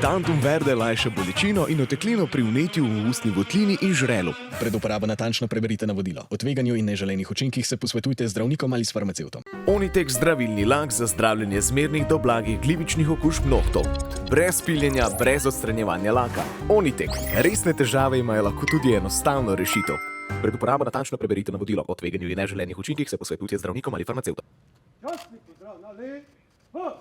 Tantum verde lajša bolečino in oteklino pri vnetju v ustni votlini in žrelu. Pred uporabo natančno preberite navodilo. O tveganju in neželenih učinkih se posvetujte z zdravnikom ali s farmacevtom. Onitek zdravilni lak za zdravljenje zmernih do blagih glivičnih okužb nohtov. Brez piljenja, brez odstranjevanja laka. Onitek. Resne težave imajo lahko tudi enostavno rešitev. Pred uporabo natančno preberite navodilo. O tveganju in neželenih učinkih se posvetujte z zdravnikom ali farmacevtom. Častniku zdrav, na levo!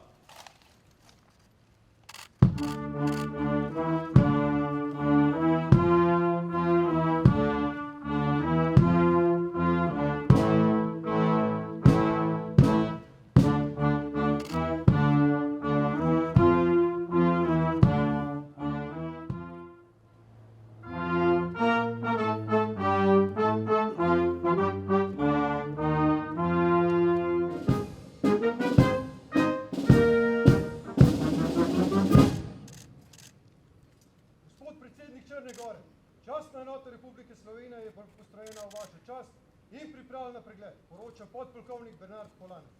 Predsednik Črne Gore, častna enota Republike Slovenije je postrojena v vašo čast in pripravljena na pregled. Poroča podpolkovnik Bernard Polanec.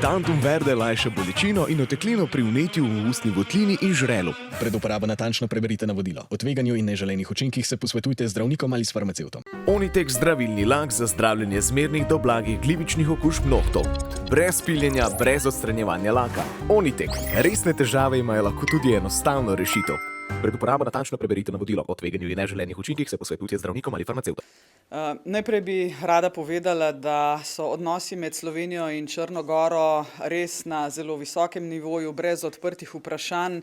Tantum verde lajša bolečino in oteklino pri vnetju v ustni votlini in žrelu. Pred uporabo natančno preberite navodilo. O tveganju in neželenih učinkih se posvetujte z zdravnikom ali s farmacevtom. Onitek zdravilni lak za zdravljenje zmernih do blagih glivičnih okužb nohtov. Brez piljenja, brez odstranjevanja laka. Onitek. Resne težave imajo lahko tudi enostavno rešitev. Pred uporabo natančno preberite navodilo. O tveganju in neželenih učinkih se posvetujte z zdravnikom ali farmacevtom. Najprej bi rada povedala, da so odnosi med Slovenijo in Črno Goro res na zelo visokem nivoju, brez odprtih vprašanj.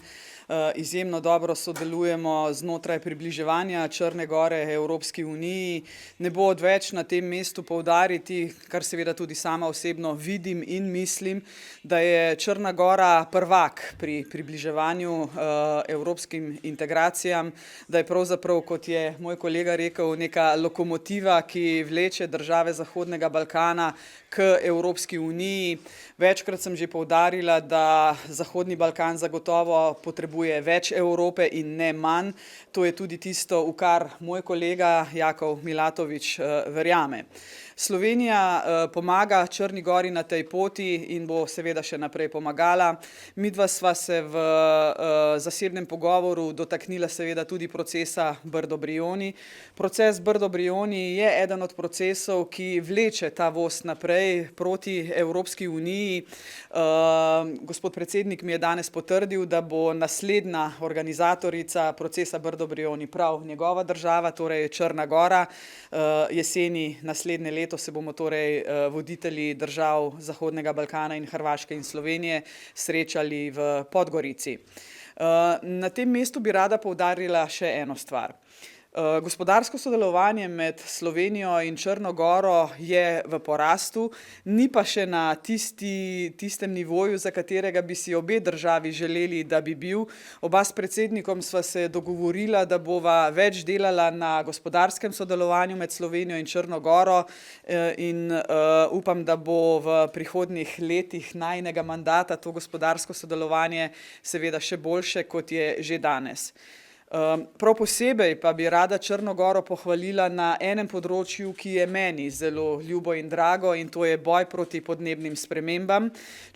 Izjemno dobro sodelujemo znotraj približevanja Črne Gore Evropski uniji. Ne bo odveč na tem mestu poudariti, kar seveda tudi sama osebno vidim in mislim, da je Črna Gora prvak pri približevanju evropskim integracijam, da je pravzaprav, kot je moj kolega rekel, neka lokomotiva, ki vleče države Zahodnega Balkana k Evropski uniji. Večkrat sem že poudarila, da Zahodni Balkan zagotovo potrebuje več Evrope in ne manj. To je tudi tisto, v kar moj kolega Jakov Milatović verjame. Slovenija pomaga Črni gori na tej poti in bo seveda še naprej pomagala. Midva sva se v zasebnem pogovoru dotaknila seveda tudi procesa Brdo-Brioni. Proces Brdo-Brioni je eden od procesov, ki vleče ta voz naprej proti Evropski uniji. Gospod predsednik mi je danes potrdil, da bo naslednja organizatorica procesa Brdo-Brioni prav njegova država, torej Črna Gora. Jeseni naslednje leto se bomo torej voditelji držav Zahodnega Balkana in Hrvaške in Slovenije srečali v Podgorici. Na tem mestu bi rada poudarila še eno stvar. Gospodarsko sodelovanje med Slovenijo in Črno Goro je v porastu, ni pa še na tistem nivoju, za katerega bi si obe državi želeli, da bi bil. Oba s predsednikom sva se dogovorila, da bova več delala na gospodarskem sodelovanju med Slovenijo in Črno Goro in upam, da bo v prihodnjih letih najinega mandata to gospodarsko sodelovanje seveda še boljše, kot je že danes. Prav posebej pa bi rada Črno Goro pohvalila na enem področju, ki je meni zelo ljubo in drago, in to je boj proti podnebnim spremembam.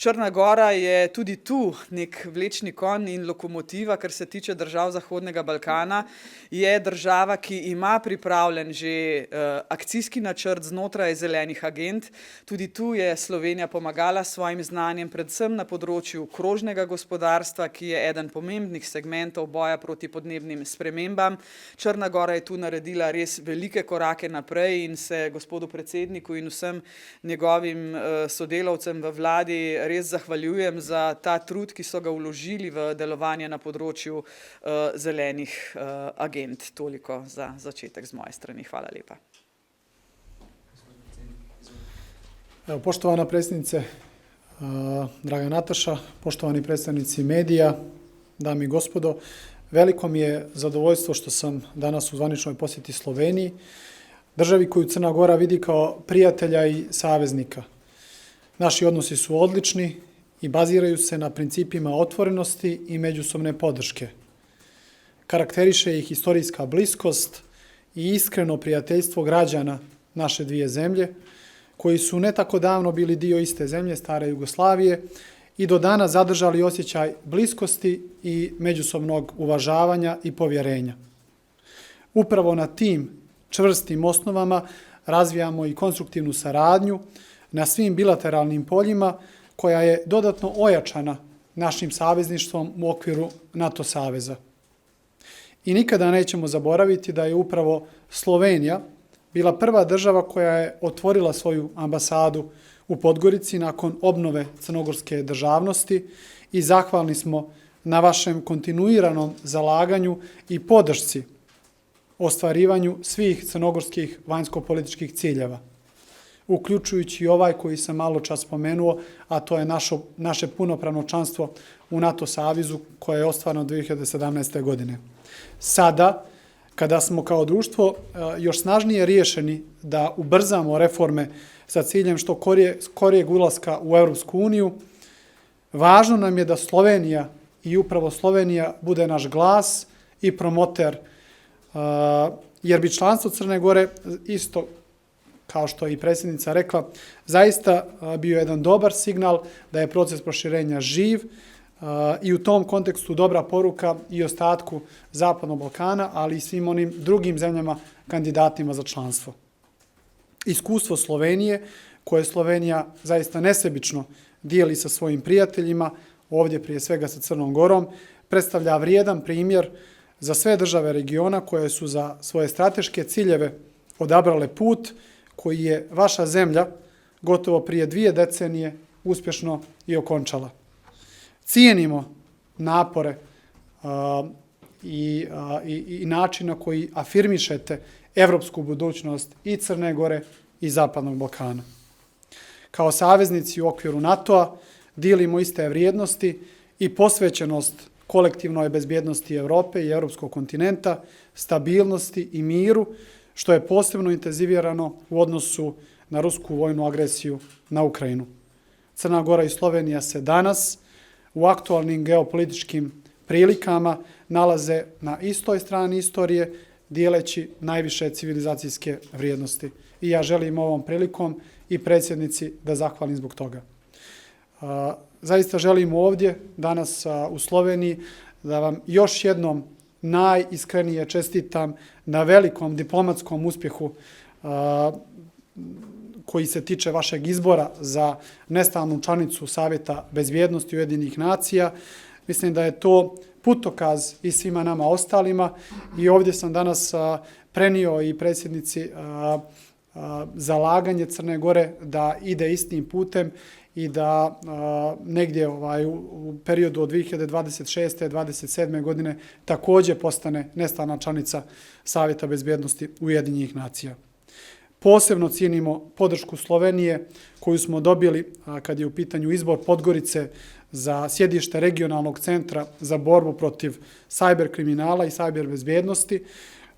Črna Gora je tudi tu nek vlečni konj in lokomotiva, kar se tiče držav Zahodnega Balkana. Je država, ki ima pripravljen že akcijski načrt znotraj zelenih agend. Tudi tu je Slovenija pomagala s svojim znanjem, predvsem na področju krožnega gospodarstva, ki je eden pomembnih segmentov boja proti podnebnim spremembam. Črna Gora je tu naredila res velike korake naprej in se gospodu predsedniku in vsem njegovim sodelavcem v vladi res zahvaljujem za ta trud, ki so ga vložili v delovanje na področju zelenih agend. Toliko za začetek z moje strani. Hvala lepa. Evo, poštovana predsjednice, draga Nataša, poštovani predstavnici medija, dame i gospodo, veliko mi je zadovoljstvo što sam danas u zvaničnoj posjeti Sloveniji, državi koju Crna Gora vidi kao prijatelja i saveznika. Naši odnosi su odlični i baziraju se na principima otvorenosti i međusobne podrške. Karakteriše ih historijska bliskost i iskreno prijateljstvo građana naše dvije zemlje, koji su ne tako davno bili dio iste zemlje, stare Jugoslavije, i do dana zadržali osjećaj bliskosti i međusobnog uvažavanja i povjerenja. Upravo na tim čvrstim osnovama razvijamo i konstruktivnu saradnju na svim bilateralnim poljima, koja je dodatno ojačana našim savezništvom u okviru NATO saveza. I nikada nećemo zaboraviti da je upravo Slovenija bila prva država koja je otvorila svoju ambasadu u Podgorici nakon obnove crnogorske državnosti i zahvalni smo na vašem kontinuiranom zalaganju i podršci ostvarivanju svih crnogorskih vanjsko-političkih ciljeva, uključujući i ovaj koji sam malo čas spomenuo, a to je naše punopravno članstvo u NATO savezu koje je ostvareno 2017. godine. Sada, kada smo kao društvo još snažnije riješeni da ubrzamo reforme sa ciljem što skorijeg ulaska u Europsku uniju, važno nam je da Slovenija i upravo Slovenija bude naš glas i promoter, jer bi članstvo Crne Gore, isto kao što je i predsjednica rekla, zaista bio jedan dobar signal da je proces proširenja živ i u tom kontekstu dobra poruka i ostatku Zapadnog Balkana, ali i svim onim drugim zemljama kandidatima za članstvo. Iskustvo Slovenije, koje Slovenija zaista nesebično dijeli sa svojim prijateljima, ovdje prije svega sa Crnom Gorom, predstavlja vrijedan primjer za sve države regiona koje su za svoje strateške ciljeve odabrale put koji je vaša zemlja gotovo prije 2 decenije uspješno i okončala. Cijenimo napore i način na koji afirmišete evropsku budućnost i Crne Gore i Zapadnog Balkana. Kao saveznici u okviru NATO-a dijelimo iste vrijednosti i posvećenost kolektivnoj bezbjednosti Europe i europskog kontinenta, stabilnosti i miru, što je posebno intenzivirano u odnosu na rusku vojnu agresiju na Ukrajinu. Crna Gora i Slovenija se danas u aktualnim geopolitičkim prilikama nalaze na istoj strani istorije, dijeleći najviše civilizacijske vrijednosti. i ja želim ovom prilikom i predsjednici da zahvalim zbog toga. Zaista želim ovdje, danas u Sloveniji, da vam još jednom najiskrenije čestitam na velikom diplomatskom uspjehu koji se tiče vašeg izbora za nestalnu članicu Savjeta bezbjednosti Ujedinjenih nacija. Mislim da je to putokaz i svima nama ostalima i ovdje sam danas prenio i predsjednici zalaganje Crne Gore da ide istim putem i da negdje u periodu od 2026. 27. godine također postane nestalna članica Savjeta bezbjednosti Ujedinjenih nacija. Posebno cijenimo podršku Slovenije koju smo dobili kad je u pitanju izbor Podgorice za sjedište regionalnog centra za borbu protiv sajber kriminala i sajber bezbjednosti.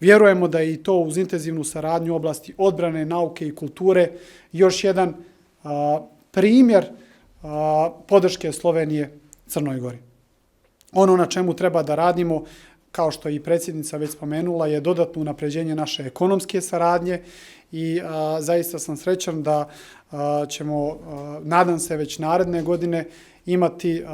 Vjerujemo da je i to uz intenzivnu saradnju u oblasti odbrane, nauke i kulture još jedan primjer podrške Slovenije Crnoj Gori. Ono na čemu treba da radimo, kao što je i predsjednica već spomenula, je dodatno unapređenje naše ekonomske saradnje i zaista sam srećan da ćemo, nadam se, već naredne godine imati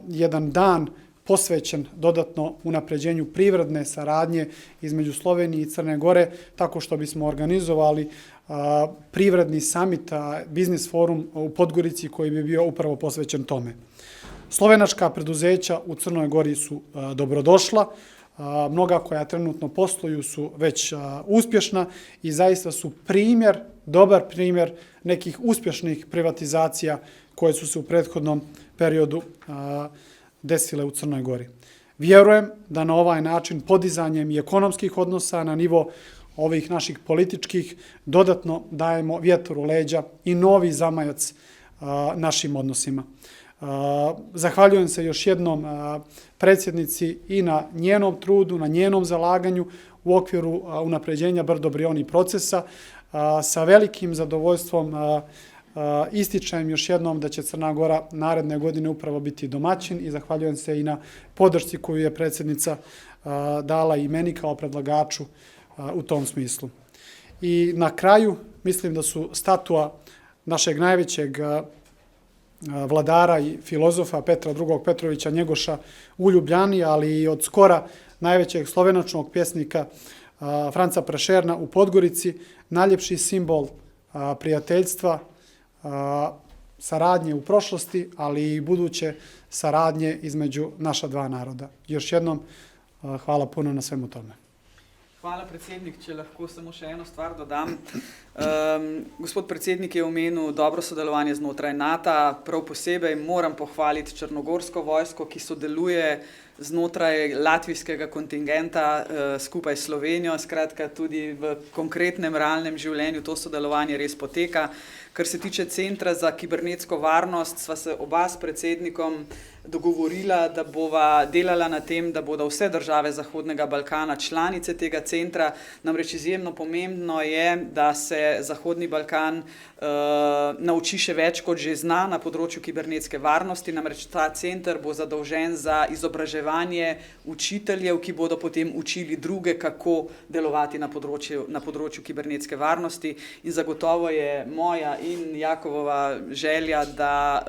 jedan dan posvećen dodatno unapređenju privredne saradnje između Slovenije i Crne Gore, tako što bismo organizovali privredni samit, biznis forum u Podgorici koji bi bio upravo posvećen tome. Slovenačka preduzeća u Crnoj Gori su dobrodošla, mnoga koja trenutno posluju su već uspješna i zaista su primjer, dobar primjer nekih uspješnih privatizacija koje su se u prethodnom periodu desile u Crnoj Gori. Vjerujem da na ovaj način podizanjem i ekonomskih odnosa na nivo ovih naših političkih dodatno dajemo vjetar u leđa i novi zamajac našim odnosima. Zahvaljujem se još jednom predsjednici i na njenom trudu, na njenom zalaganju u okviru unapređenja Brdo-Brioni procesa. Sa velikim zadovoljstvom ističem još jednom da će Crna Gora naredne godine upravo biti domaćin i zahvaljujem se i na podršci koju je predsjednica dala i meni kao predlagaču u tom smislu. I na kraju mislim da su statua našeg najvećeg vladara i filozofa Petra II. Petrovića Njegoša u Ljubljani, ali i od skora najvećeg slovenačnog pjesnika Franca Prešerna u Podgorici, najljepši simbol prijateljstva, saradnje u prošlosti, ali i buduće saradnje između naša dva naroda. Još jednom hvala puno na svemu tome. Hvala, predsednik. Če lahko samo še eno stvar dodam. Gospod predsednik je omenil dobro sodelovanje znotraj NATO. Prav posebej moram pohvaliti Črnogorsko vojsko, ki sodeluje znotraj latvijskega kontingenta skupaj s Slovenijo. Skratka, tudi v konkretnem realnem življenju to sodelovanje res poteka. Kar se tiče Centra za kibernetsko varnost, sva se oba s predsednikom dogovorila, da bova delala na tem, da bodo vse države Zahodnega Balkana članice tega centra. Namreč izjemno pomembno je, da se Zahodni Balkan nauči še več, kot že zna na področju kibernetske varnosti. Namreč ta center bo zadolžen za izobraževanje učiteljev, ki bodo potem učili druge, kako delovati na področju kibernetske varnosti. In zagotovo je moja in Jakovova želja, da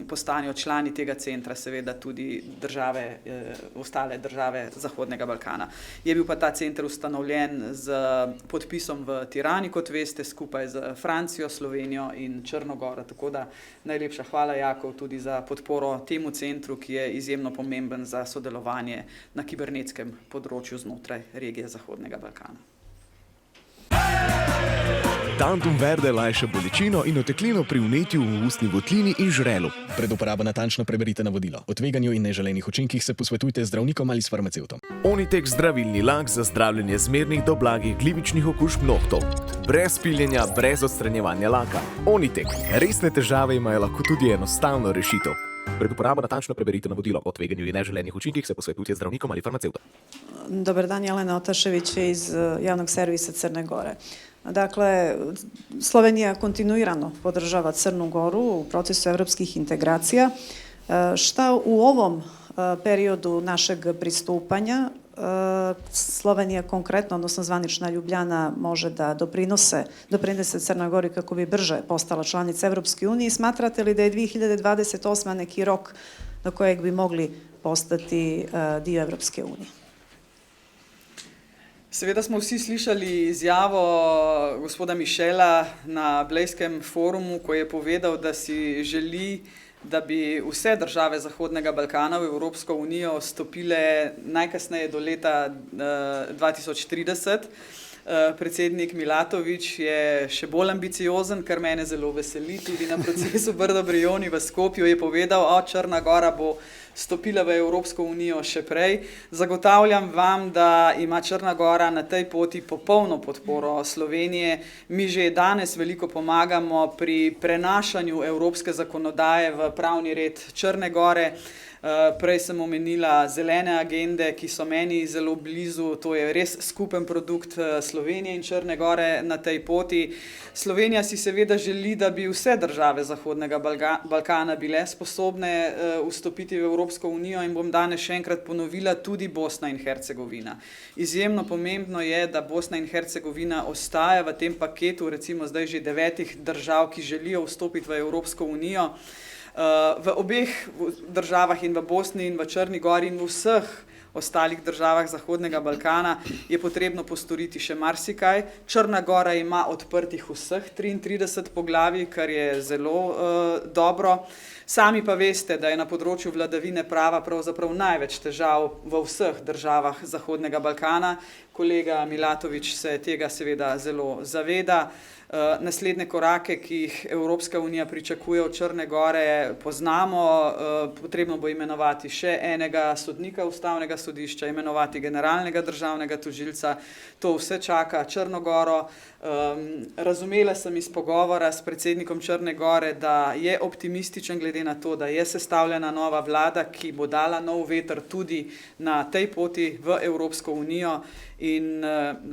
postanejo člani tega centra, seveda tudi države, ostale države Zahodnega Balkana. Je bil pa ta center ustanovljen z podpisom v Tirani, kot veste, skupaj z Francijo, Slovenijo in Črno Goro. Tako da najlepša hvala, Jakov, tudi za podporo temu centru, ki je izjemno pomemben za sodelovanje na kibernetskem področju znotraj regije Zahodnega Balkana. Tantum verde lajša bolečino in oteklino pri vnetju v ustni votlini in žrelu. Pred uporabo natančno preberite navodilo. O tveganju in neželenih učinkih se posvetujte z zdravnikom ali s farmacevtom. Onitek zdravilni lak za zdravljenje zmernih do blagih glivičnih okužb nohtov. Brez piljenja, brez odstranjevanja laka. Onitek. Resne težave imajo lahko tudi enostavno rešitev. Pred uporabo natančno preberite navodilo. O tveganju in neželenih učinkih se posvetujte z zdravnikom ali farmacevtom. Dobar dan, Jelena Otašević iz javnog servisa Crne Gore. Dakle, Slovenija kontinuirano podržava Crnu Goru u procesu evropskih integracija. Šta u ovom periodu našeg pristupanja Slovenija konkretno, odnosno zvanična Ljubljana, može da doprinese Crnoj Gori kako bi brže postala članica Evropske unije. Smatrate li da je 2028. neki rok do kojeg bi mogli postati dio Evropske unije? Seveda smo vsi slišali izjavo gospoda Michela na Blejskem forumu, ko je povedal, da si želi, da bi vse države Zahodnega Balkana v Evropsko unijo stopile najkasneje do leta 2030. Predsednik Milatović je še bolj ambiciozen, kar mene zelo veseli. Tudi na procesu Brdo-Brioni v Skopju je povedal, Črna Gora bo stopila v Evropsko unijo še prej. Zagotavljam vam, da ima Črna Gora na tej poti popolno podporo Slovenije. Mi že danes veliko pomagamo pri prenašanju evropske zakonodaje v pravni red Črne Gore. Prej sem omenila zelene agende, ki so meni zelo blizu. To je res skupen produkt Slovenije in Črne Gore na tej poti. Slovenija si seveda želi, da bi vse države Zahodnega Balkana bile sposobne vstopiti v Evropsko unijo in bom danes še enkrat ponovila, tudi Bosna in Hercegovina. Izjemno pomembno je, da Bosna in Hercegovina ostaja v tem paketu, recimo zdaj že 9 držav, ki želijo vstopiti v Evropsko unijo. V obeh državah in v Bosni in v Črni Gori in v vseh ostalih državah Zahodnega Balkana je potrebno postoriti še marsikaj. Črna Gora ima odprtih vseh 33 poglavij, kar je zelo dobro. Sami pa veste, da je na področju vladavine prava pravzaprav največ težav v vseh državah Zahodnega Balkana. Kolega Milatović se tega seveda zelo zaveda. Naslednje korake, ki jih Evropska unija pričakuje od Črne Gore, poznamo. Potrebno bo imenovati še enega sodnika Ustavnega sodišča, imenovati generalnega državnega tožilca. To vse čaka Črno Goro. Razumela sem iz pogovora s predsednikom Črne Gore, da je optimističen glede na to, da je sestavljena nova vlada, ki bo dala nov veter tudi na tej poti v Evropsko unijo. In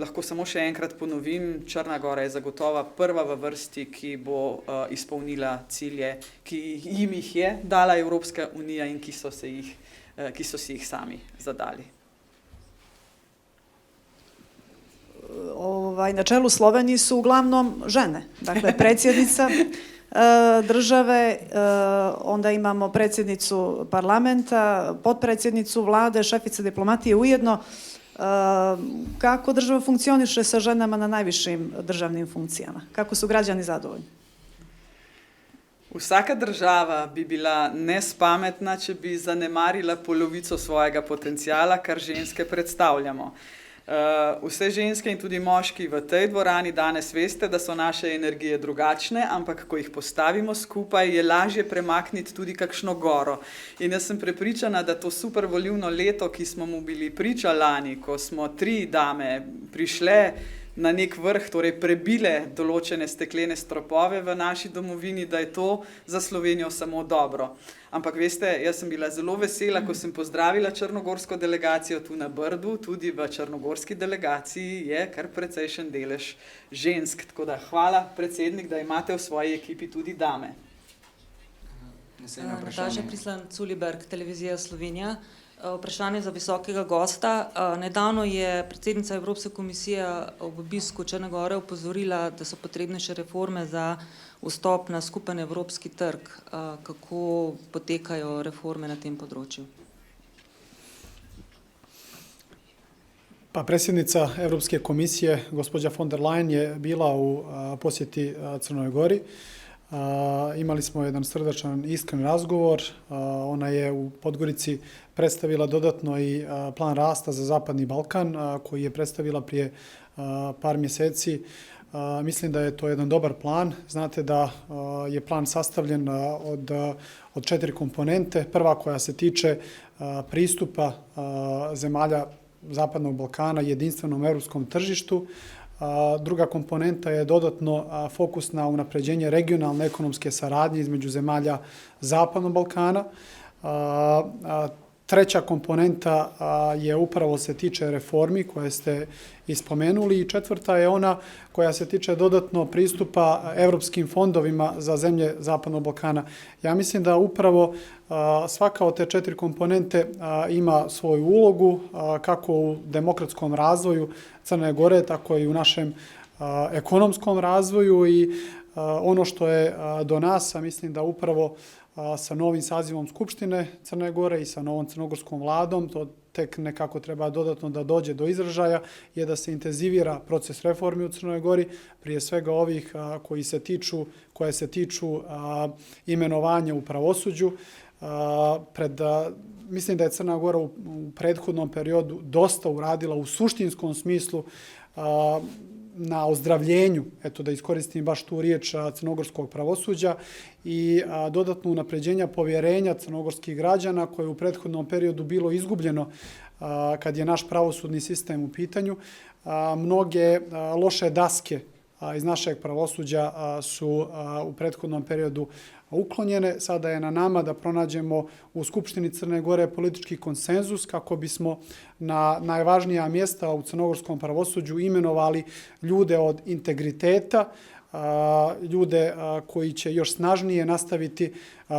lahko samo še enkrat ponovim, Črna Gora je zagotovo prva v vrsti, ki bo izpolnila cilje, ki jim jih je dala Evropska unija in ki so si jih sami zadali. Na čelu Slovenije su uglavnom žene, dakle predsjednica države, onda imamo predsjednicu parlamenta, potpredsjednicu vlade, šefice diplomatije ujedno. Kako država funkcioniše sa ženama na najvišim državnim funkcijama? Kako su građani zadovoljni? Vsaka država bi bila nespametna, če bi zanemarila polovico svojega potencijala, kar ženske predstavljamo. Vse ženske in tudi moški v tej dvorani danes veste, da so naše energije drugačne, ampak ko jih postavimo skupaj, je lažje premakniti tudi kakšno goro. In jaz sem prepričana, da to super volilno leto, ki smo mu bili priča lani, ko smo 3 dame prišle na nek vrh, torej prebile določene steklene stropove v naši domovini, da je to za Slovenijo samo dobro. Ampak veste, jaz sem bila zelo vesela, ko sem pozdravila črnogorsko delegacijo tu na Brdu, tudi v črnogorski delegaciji je kar precejšen delež žensk. Tako da hvala, predsednik, da imate v svoji ekipi tudi dame. Nataša Prislan-Culiberg, Televizija Slovenija. Vprašanje za visokega gosta. Nedavno je predsednica Evropske komisije ob obisku Črne Gore opozorila, da so potrebne še reforme za vstop na skupen evropski trg. Kako potekajo reforme na tem področju? Pa predsjednica Europske komisije, gospođa von der Leyen, je bila u posjeti Crnoj Gori. Imali smo jedan srdačan, iskren razgovor. Ona je u Podgorici predstavila dodatno i plan rasta za Zapadni Balkan, koji je predstavila prije par mjeseci. Mislim da je to jedan dobar plan. Znate da je plan sastavljen od 4 komponente. Prva koja se tiče pristupa zemalja Zapadnog Balkana jedinstvenom europskom tržištu. Druga komponenta je dodatno fokus na unapređenje regionalne ekonomske saradnje između zemalja Zapadnog Balkana. Treća komponenta je upravo se tiče reformi koje ste ispomenuli i četvrta je ona koja se tiče dodatno pristupa evropskim fondovima za zemlje Zapadnog Balkana. Ja mislim da upravo svaka od te 4 komponente ima svoju ulogu kako u demokratskom razvoju Crne Gore, tako i u našem ekonomskom razvoju i ono što je do nas, a mislim da upravo sa novim sazivom Skupštine Crne Gore i sa novom crnogorskom vladom, to tek nekako treba dodatno da dođe do izražaja, je da se intenzivira proces reformi u Crnoj Gori, prije svega ovih koje se tiču imenovanja u pravosuđu. Mislim da je Crna Gora u prethodnom periodu dosta uradila u suštinskom smislu na ozdravljenju, eto da iskoristim baš tu riječ, crnogorskog pravosuđa i dodatno unapređenja povjerenja crnogorskih građana koje je u prethodnom periodu bilo izgubljeno kad je naš pravosudni sistem u pitanju. Mnoge loše daske iz našeg pravosuđa su u prethodnom periodu uklonjene. Sada je na nama da pronađemo u Skupštini Crne Gore politički konsenzus kako bismo na najvažnija mjesta u crnogorskom pravosuđu imenovali ljude od integriteta, ljude koji će još snažnije nastaviti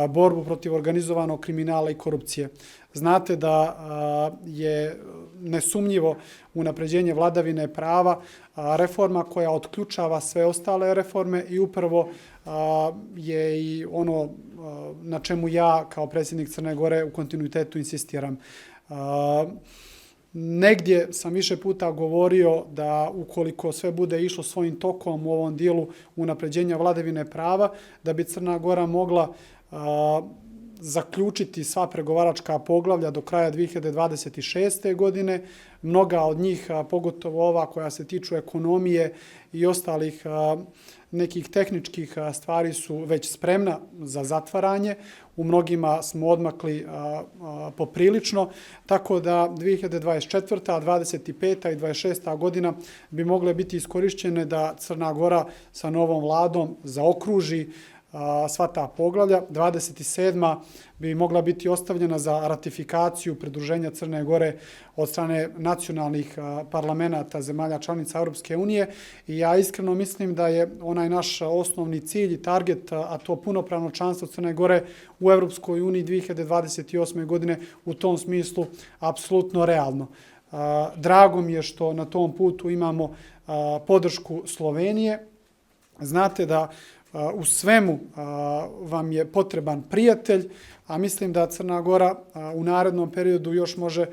borbu protiv organizovanog kriminala i korupcije. Znate da je nesumnjivo unapređenje vladavine prava reforma koja otključava sve ostale reforme i upravo je i ono na čemu ja kao predsjednik Crne Gore u kontinuitetu insistiram. Negdje sam više puta govorio da ukoliko sve bude išlo svojim tokom u ovom dijelu unapređenja vladavine prava, da bi Crna Gora mogla zaključiti sva pregovaračka poglavlja do kraja 2026. godine. Mnoga od njih, pogotovo ova koja se tiču ekonomije i ostalih nekih tehničkih stvari su već spremna za zatvaranje. U mnogima smo odmakli poprilično, tako da 2024., 25. i 26. godina bi mogle biti iskorišćene da Crna Gora sa novom vladom zaokruži sva ta poglavlja. 27. bi mogla biti ostavljena za ratifikaciju pridruženja Crne Gore od strane nacionalnih parlamenta zemalja članica Europske unije i ja iskreno mislim da je onaj naš osnovni cilj i target, a to punopravno članstvo Crne Gore u Europskoj uniji 2028. godine u tom smislu apsolutno realno. Drago mi je što na tom putu imamo podršku Slovenije. Znate da u svemu vam je potreban prijatelj, a mislim da Crna Gora u narednom periodu još može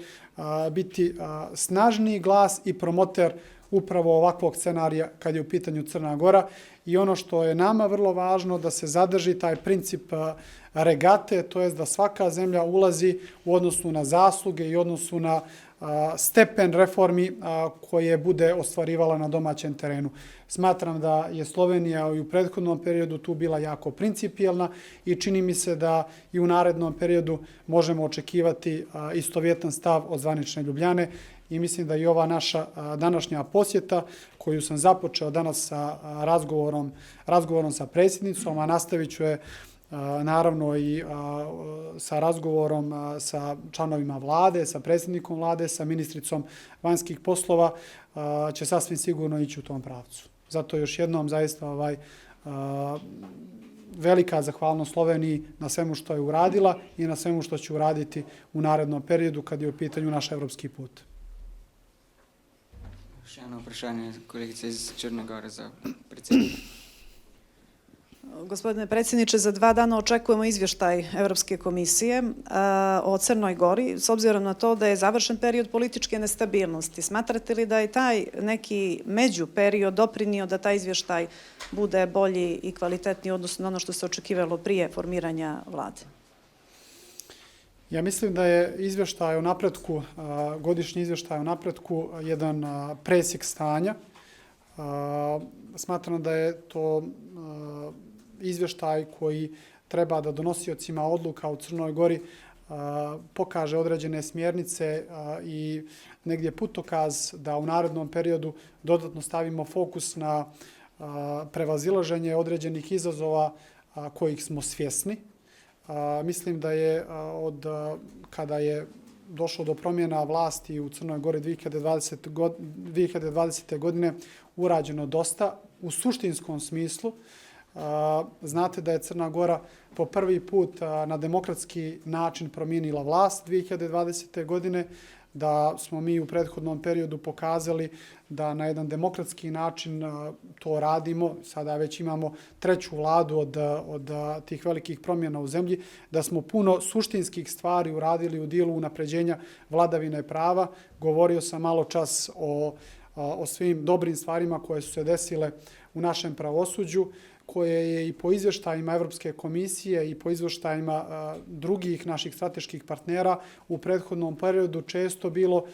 biti snažniji glas i promoter upravo ovakvog scenarija kad je u pitanju Crna Gora. I ono što je nama vrlo važno da se zadrži taj princip regate, to jest da svaka zemlja ulazi u odnosu na zasluge i odnosu na stepen reformi koje bude ostvarivala na domaćem terenu. Smatram da je Slovenija i u prethodnom periodu tu bila jako principijelna i čini mi se da i u narednom periodu možemo očekivati istovjetan stav od zvanične Ljubljane i mislim da i ova naša današnja posjeta koju sam započeo danas sa razgovorom sa predsjednicom, a nastavit ću je naravno i sa razgovorom sa članovima vlade, sa predsjednikom vlade, sa ministricom vanjskih poslova će sasvim sigurno ići u tom pravcu. Zato još jednom zaista velika zahvalnost Sloveniji na svemu što je uradila i na svemu što će uraditi u narednom periodu kad je u pitanju naš evropski put. Še eno vprašanje kolegice iz Črne Gore za predsjednika. Gospodine predsjedniče, za 2 dana očekujemo izvještaj Europske komisije o Crnoj Gori, s obzirom na to da je završen period političke nestabilnosti. Smatrate li da je taj neki međuperiod doprinio da taj izvještaj bude bolji i kvalitetniji odnosno na ono što se očekivalo prije formiranja vlade? Ja mislim da je izvještaj o napretku, godišnji izvještaj o napretku jedan presjek stanja. Smatram da je to izvještaj koji treba da donosiocima odluka u Crnoj Gori pokaže određene smjernice i negdje putokaz da u narednom periodu dodatno stavimo fokus na prevazilaženje određenih izazova kojih smo svjesni. Mislim da je od kada je došlo do promjena vlasti u Crnoj Gori 2020. godine urađeno dosta. U suštinskom smislu znate da je Crna Gora po prvi put na demokratski način promijenila vlast 2020. godine, da smo mi u prethodnom periodu pokazali da na jedan demokratski način to radimo. Sada već imamo treću vladu od tih velikih promjena u zemlji, da smo puno suštinskih stvari uradili u dijelu unapređenja vladavine prava. Govorio sam malo čas o svim dobrim stvarima koje su se desile u našem pravosuđu, koje je i po izvještajima Evropske komisije i po izvještajima drugih naših strateških partnera u prethodnom periodu često bilo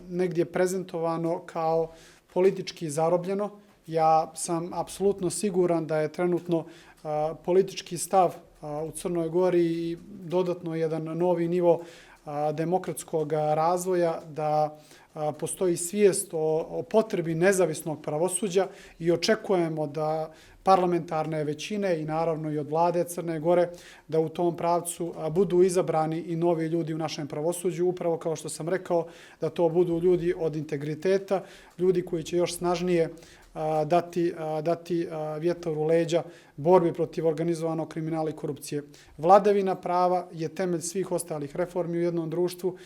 negdje prezentovano kao politički zarobljeno. Ja sam apsolutno siguran da je trenutno politički stav u Crnoj Gori i dodatno jedan novi nivo demokratskog razvoja, da postoji svijest o potrebi nezavisnog pravosuđa i očekujemo da parlamentarne većine i naravno i od vlade Crne Gore da u tom pravcu budu izabrani i novi ljudi u našem pravosuđu, upravo kao što sam rekao, da to budu ljudi od integriteta, ljudi koji će još snažnije dati vjetar u leđa borbi protiv organizovanog kriminala i korupcije. Vladavina prava je temelj svih ostalih reformi u jednom društvu.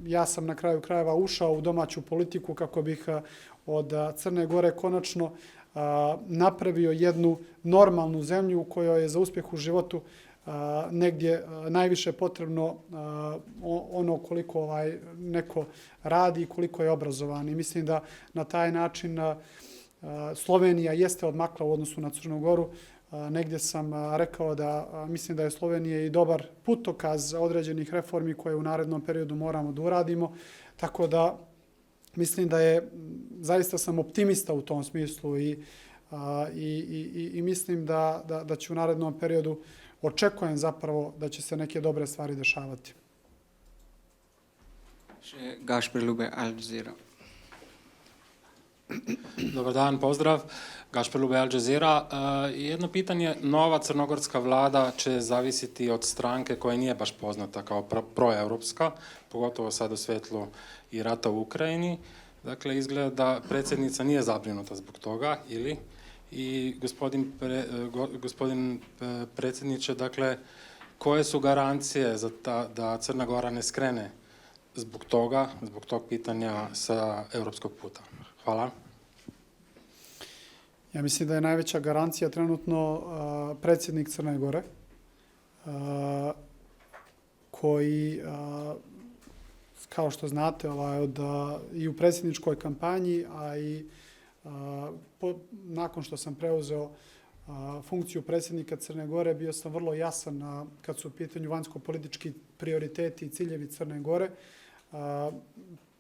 Ja sam na kraju krajeva ušao u domaću politiku kako bih od Crne Gore konačno napravio jednu normalnu zemlju u kojoj je za uspjeh u životu negdje najviše potrebno ono koliko neko radi i koliko je obrazovan. I mislim da na taj način Slovenija jeste odmakla u odnosu na Crnu Goru. Negdje sam rekao da mislim da je Slovenija i dobar putokaz određenih reformi koje u narednom periodu moramo da uradimo. Tako da mislim da je, zaista sam optimista u tom smislu i mislim da će u narednom periodu, očekujem zapravo da će se neke dobre stvari dešavati. Gašper Lube, Al Jazeera. Dobar dan, pozdrav. Gašper Lube, Al Jazeera. Jedno pitanje, nova crnogorska vlada će zavisiti od stranke koja nije baš poznata kao proevropska, pogotovo sad u svjetlu i rata u Ukrajini. Dakle, izgleda da predsjednica nije zabrinuta zbog toga, ili? I gospodin predsjedniče, dakle, koje su garancije za da Crna Gora ne skrene zbog tog pitanja sa europskog puta? Hvala. Ja mislim da je najveća garancija trenutno predsjednik Crne Gore, koji, kao što znate, i u predsjedničkoj kampanji, a i nakon što sam preuzeo funkciju predsjednika Crne Gore, bio sam vrlo jasan kad su u pitanju vanjsko-politički prioriteti i ciljevi Crne Gore.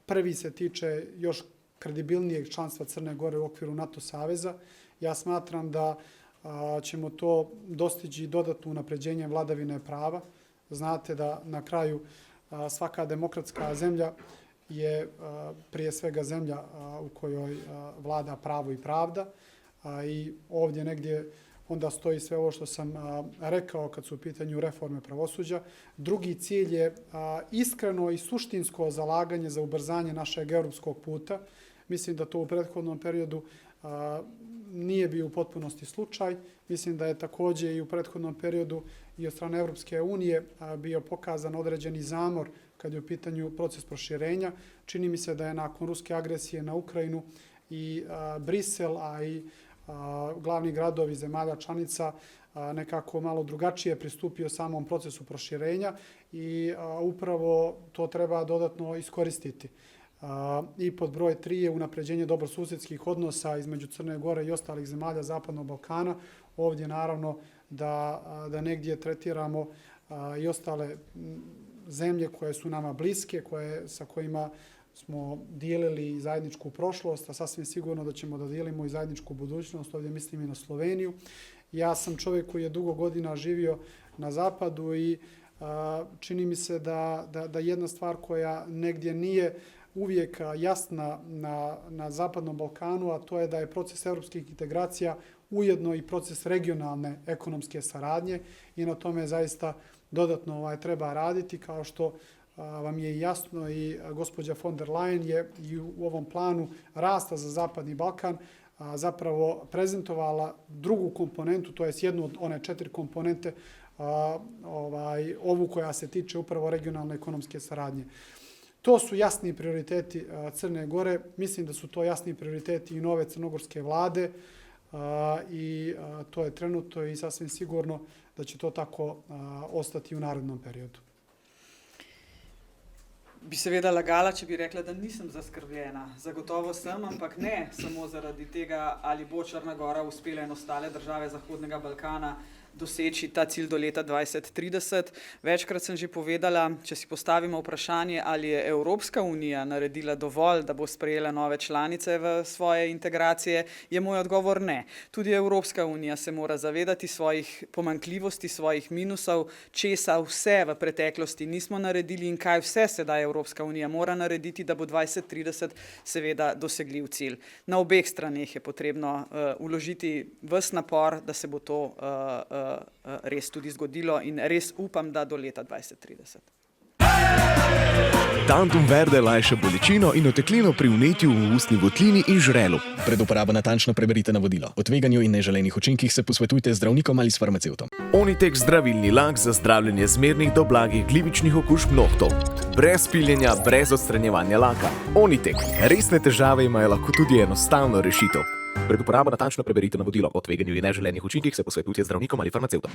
Prvi se tiče još kredibilnijeg članstva Crne Gore u okviru NATO saveza. Ja smatram da ćemo to dostići dodatno unapređenje vladavine prava. Znate da na kraju svaka demokratska zemlja je prije svega zemlja u kojoj vlada pravo i pravda. I ovdje negdje onda stoji sve ovo što sam rekao kad su u pitanju reforme pravosuđa. Drugi cilj je iskreno i suštinsko zalaganje za ubrzanje našeg europskog puta. Mislim da to u prethodnom periodu nije bio u potpunosti slučaj. Mislim da je također i u prethodnom periodu i od strane Evropske unije bio pokazan određeni zamor kad je u pitanju proces proširenja. Čini mi se da je nakon ruske agresije na Ukrajinu i Brisel, a i glavni gradovi zemalja članica nekako malo drugačije pristupio samom procesu proširenja i upravo to treba dodatno iskoristiti. I pod broj 3 je unapređenje dobrosusjedskih odnosa između Crne Gore i ostalih zemalja Zapadnog Balkana. Ovdje naravno da negdje tretiramo i ostale zemlje koje su nama bliske, sa kojima smo dijelili zajedničku prošlost, a sasvim sigurno da ćemo da dijelimo i zajedničku budućnost. Ovdje mislim i na Sloveniju. Ja sam čovjek koji je dugo godina živio na zapadu i čini mi se da jedna stvar koja negdje nije uvijek jasna na Zapadnom Balkanu, a to je da je proces evropskih integracija ujedno i proces regionalne ekonomske saradnje i na tome zaista dodatno treba raditi, kao što vam je jasno i gospođa von der Leyen je i u ovom planu rasta za Zapadni Balkan zapravo prezentovala drugu komponentu, to je jednu od one 4 komponente, ovu koja se tiče upravo regionalne ekonomske saradnje. To su jasni prioriteti Crne Gore. Mislim da su to jasni prioriteti i nove crnogorske vlade i to je trenutno i sasvim sigurno da će to tako ostati u narednom periodu. Bi seveda lagala, če bi rekla, da nisem zaskrbljena. Zagotovo sem, ampak ne samo zaradi tega, ali bo Črna Gora uspela in ostale države Zahodnega Balkana doseči ta cilj do leta 2030. Večkrat sem že povedala, če si postavimo vprašanje, ali je Evropska unija naredila dovolj, da bo sprejela nove članice v svoje integracije, je moj odgovor ne. Tudi Evropska unija se mora zavedati svojih pomanjkljivosti, svojih minusov, česa vse v preteklosti nismo naredili in kaj vse sedaj Evropska unija mora narediti, da bo 2030 seveda dosegljiv cilj. Na obeh straneh je potrebno vložiti ves napor, da se bo to res tudi zgodilo in res upam, da do leta 2030. Tantum verde lajša bolečino in oteklino pri vnetju v ustni votlini in žrelu. Pred uporabo natančno preberite navodilo. O tveganju in neželenih učinkih se posvetujte z zdravnikom ali s farmacevtom. Onitek zdravilni lak za zdravljenje zmernih do blagih glivičnih okužb nohtov. Brez piljenja, brez odstranjevanja laka. Onitek. Resne težave imajo lahko tudi enostavno rešitev. Pred uporabo natančno preberite navodilo. O tveganju in neželenih učinkih se posvetujte z zdravnikom ali farmacevtom.